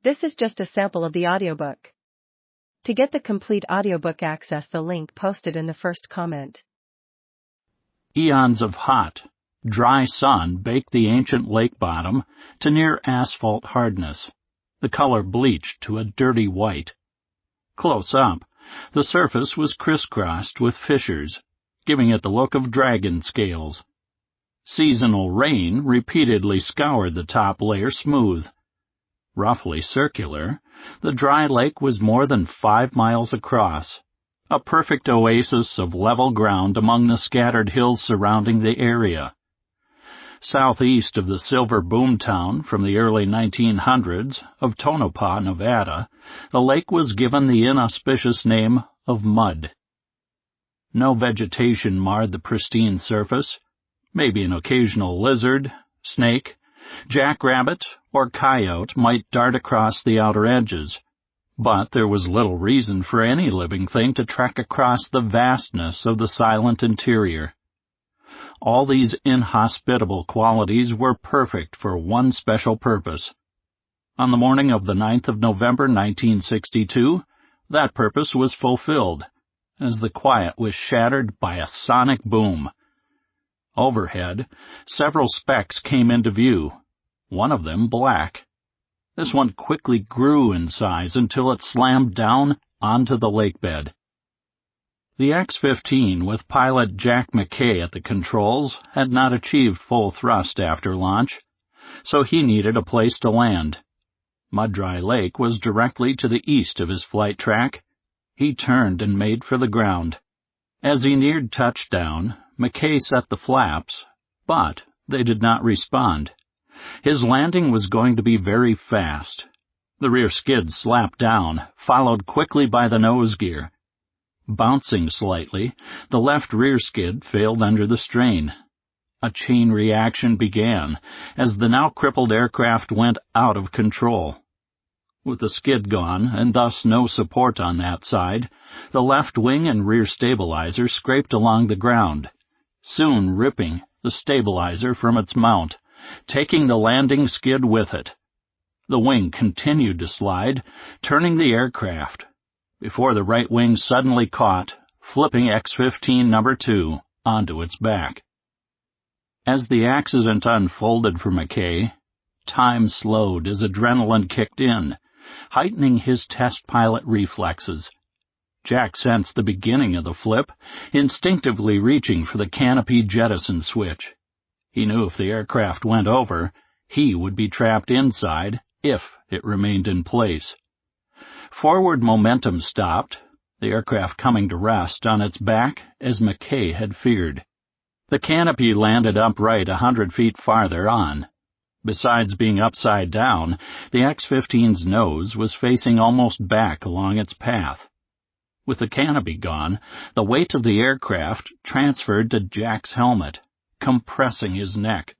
This is just a sample of the audiobook. To get the complete audiobook, access the link posted in the first comment. Eons of hot, dry sun baked the ancient lake bottom to near asphalt hardness, the color bleached to a dirty white. Close up, the surface was crisscrossed with fissures, giving it the look of dragon scales. Seasonal rain repeatedly scoured the top layer smooth. Roughly circular, the dry lake was more than 5 miles across, a perfect oasis of level ground among the scattered hills surrounding the area. Southeast of the silver boomtown from the early 1900s of Tonopah, Nevada, the lake was given the inauspicious name of Mud. No vegetation marred the pristine surface. Maybe an occasional lizard, snake, jackrabbit, or coyote might dart across the outer edges, but there was little reason for any living thing to trek across the vastness of the silent interior. All these inhospitable qualities were perfect for one special purpose. On the morning of the 9th of November, 1962, that purpose was fulfilled, as the quiet was shattered by a sonic boom. Overhead, several specks came into view, one of them black. This one quickly grew in size until it slammed down onto the lakebed. The X-15, with pilot Jack McKay at the controls, had not achieved full thrust after launch, so he needed a place to land. Mud-Dry Lake was directly to the east of his flight track. He turned and made for the ground. As he neared touchdown, McKay set the flaps, but they did not respond. His landing was going to be very fast. The rear skid slapped down, followed quickly by the nose gear. Bouncing slightly, the left rear skid failed under the strain. A chain reaction began as the now crippled aircraft went out of control. With the skid gone, and thus no support on that side, the left wing and rear stabilizer scraped along the ground, soon ripping the stabilizer from its mount, taking the landing skid with it. The wing continued to slide, turning the aircraft, before the right wing suddenly caught, flipping X-15 number 2 onto its back. As the accident unfolded for McKay, time slowed as adrenaline kicked in, heightening his test pilot reflexes. Jack sensed the beginning of the flip, instinctively reaching for the canopy jettison switch. He knew if the aircraft went over, he would be trapped inside if it remained in place. Forward momentum stopped, the aircraft coming to rest on its back as McKay had feared. The canopy landed upright 100 feet farther on. Besides being upside down, the X-15's nose was facing almost back along its path. With the canopy gone, the weight of the aircraft transferred to Jack's helmet, compressing his neck.